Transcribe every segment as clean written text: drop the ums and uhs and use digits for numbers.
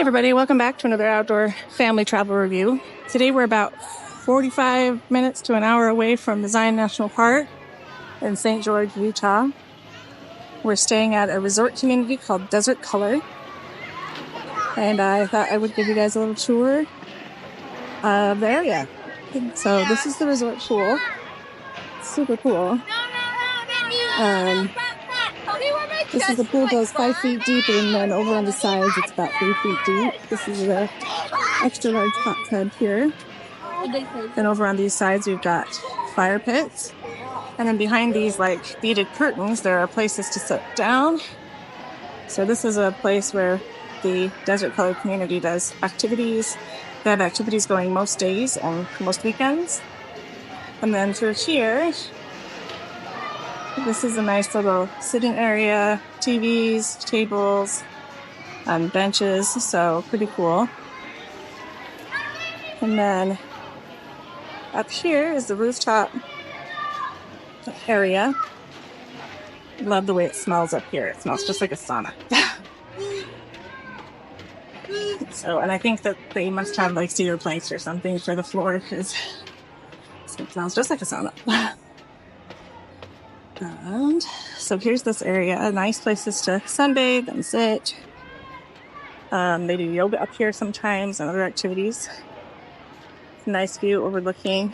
everybody, welcome back to another outdoor family travel review. Today we're about 45 minutes to an hour away from the Zion National Park in St. George, Utah. We're staying at a resort community called Desert Color, and I thought I would give you guys a little tour of the area. So this is the resort pool. Super cool. This is the pool goes 5 feet deep, and then over on the sides it's about 3 feet deep. This is the extra large hot tub here. Then over on these sides we've got fire pits. And then behind these like beaded curtains there are places to sit down. So this is a place where the Desert Color community does activities. They have activities going most days and most weekends. And then through here, this is a nice little sitting area, TVs, tables, benches, so pretty cool. And then up here is the rooftop area. Love the way it smells up here. It smells just like a sauna. So, and I think that they must have like cedar planks or something for the floor because it smells just like a sauna. And so here's this area, nice places to sunbathe and sit. They do yoga up here sometimes and other activities. Nice view overlooking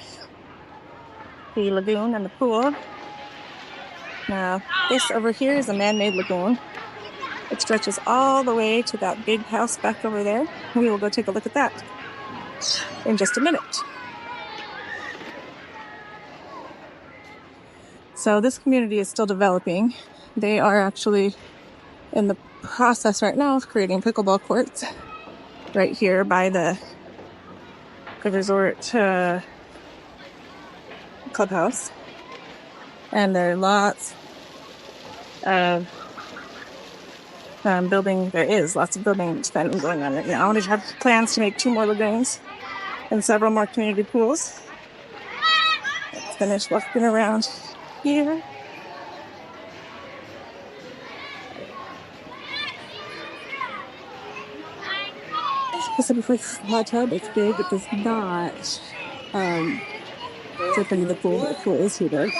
the lagoon and the pool. Now, this over here is a man-made lagoon. It stretches all the way to that big house back over there. We will go take a look at that in just a minute. So this community is still developing. They are actually in the process right now of creating pickleball courts right here by the resort clubhouse. And there are lots of building. There is lots of building expansion going on right now. They have plans to make 2 more lagoons and several more community pools. Let's finish walking around here. Specifically hot tub, it's big. It does not dip into the pool, but the pool is heated.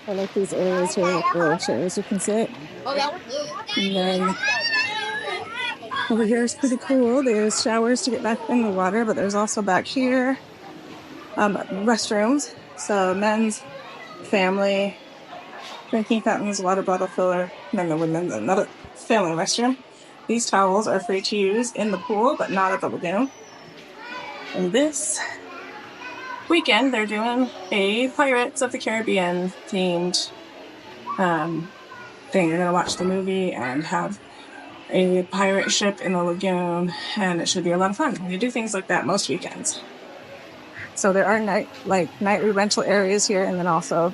I like these areas here, like little chairs you can sit. And then over here is pretty cool. There's showers to get back in the water, but there's also back here restrooms. So men's, family, drinking fountains, water bottle filler, and then the women's, another family restroom. These towels are free to use in the pool, but not at the lagoon. And this weekend, they're doing a Pirates of the Caribbean themed thing. You're going to watch the movie and have a pirate ship in the lagoon, and it should be a lot of fun. They do things like that most weekends. So there are nightly rental areas here, and then also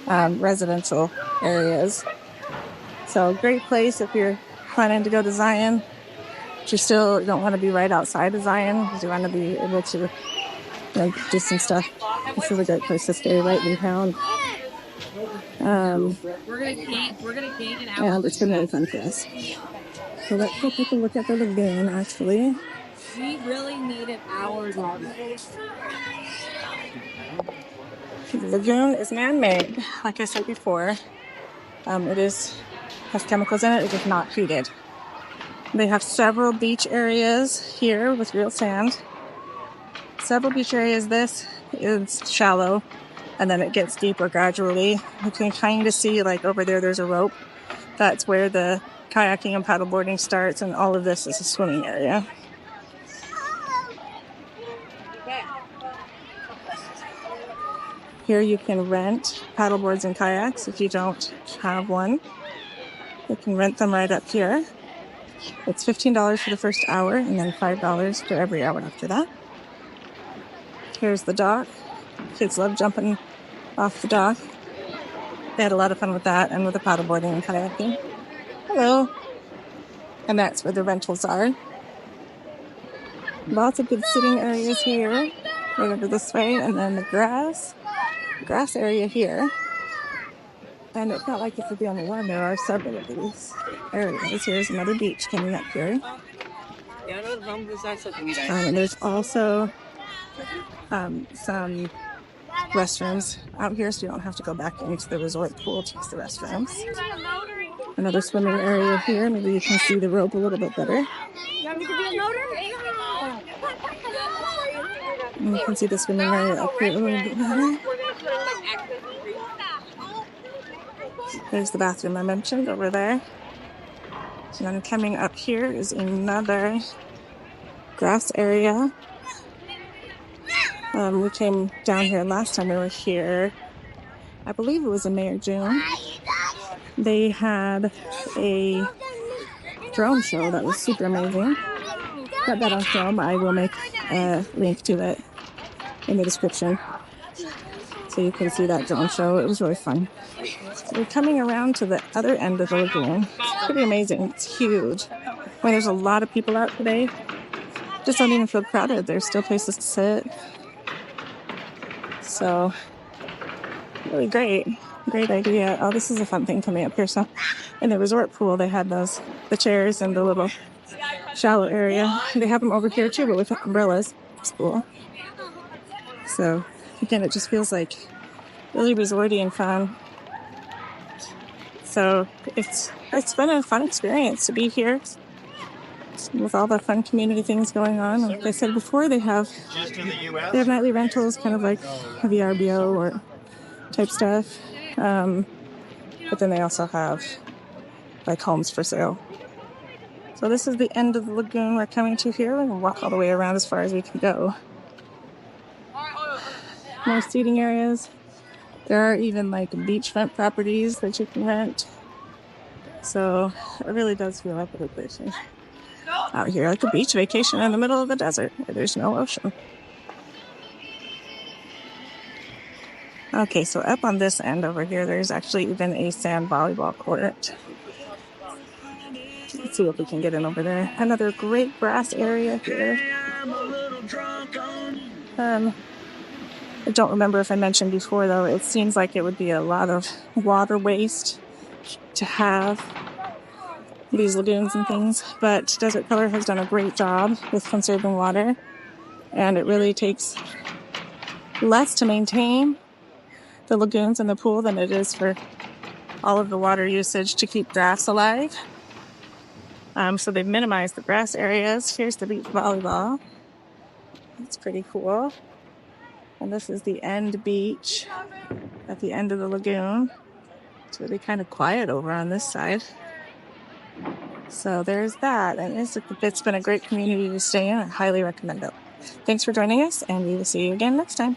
residential areas. So great place if you're planning to go to Zion, but you still don't want to be right outside of Zion because you want to be able to do some stuff. This is a great place to stay right in town. And it's been really fun for us. So let's go take a look at the lagoon, actually. We really needed hours on it. The lagoon is man-made, like I said before. It has chemicals in it. It is not heated. They have several beach areas here with real sand. Several beach areas. This is shallow, and then it gets deeper gradually. You can kind of see, like over there, there's a rope. That's where the kayaking and paddleboarding starts, and all of this is a swimming area. Here you can rent paddleboards and kayaks if you don't have one. You can rent them right up here. It's $15 for the first hour and then $5 for every hour after that. Here's the dock. Kids love jumping off the dock. They had a lot of fun with that and with the paddleboarding and kayaking. Hello. And that's where the rentals are. Lots of good sitting areas here. Right over this way, and then the grass area here. And it's not like it could be on the one. There are several of these areas. Here's another beach coming up here. And there's also some restrooms out here, so you don't have to go back into the resort pool to use the restrooms. Another swimming area here. Maybe you can see the rope a little bit better. And you can see the swimming area up here a little bit better. There's the bathroom I mentioned over there. And then coming up here is another grass area. We came down here last time we were here. I believe it was in May or June. They had a drone show that was super amazing. Got that on film. I will make a link to it in the description so you can see that drone show. It was really fun. So we're coming around to the other end of the lagoon. It's pretty amazing. It's huge. When there's a lot of people out today, just don't even feel crowded. There's still places to sit. So, really great. Great idea. Oh, this is a fun thing coming up here. So, in the resort pool, they had the chairs and the little shallow area. They have them over here too, but with umbrellas. It's cool. So, again, it just feels like really resorty and fun. So, it's been a fun experience to be here with all the fun community things going on. Like I said before, they have nightly rentals, kind of like VRBO or type stuff. But then they also have like homes for sale. So this is the end of the lagoon we're coming to here. We're going to walk all the way around as far as we can go. More seating areas. There are even like beachfront properties that you can rent. So it really does feel like a vacation out here, like a beach vacation in the middle of the desert where there's no ocean. Okay, so up on this end over here, there's actually even a sand volleyball court. Let's see if we can get in over there. Another great grass area here. I don't remember if I mentioned before, though, it seems like it would be a lot of water waste to have these lagoons and things, but Desert Color has done a great job with conserving water, and it really takes less to maintain the lagoons and the pool than it is for all of the water usage to keep grass alive. So they've minimized the grass areas. Here's the beach volleyball. It's pretty cool. And this is the end beach at the end of the lagoon. It's really kind of quiet over on this side. So there's that. And it's been a great community to stay in. I highly recommend it. Thanks for joining us, and we will see you again next time.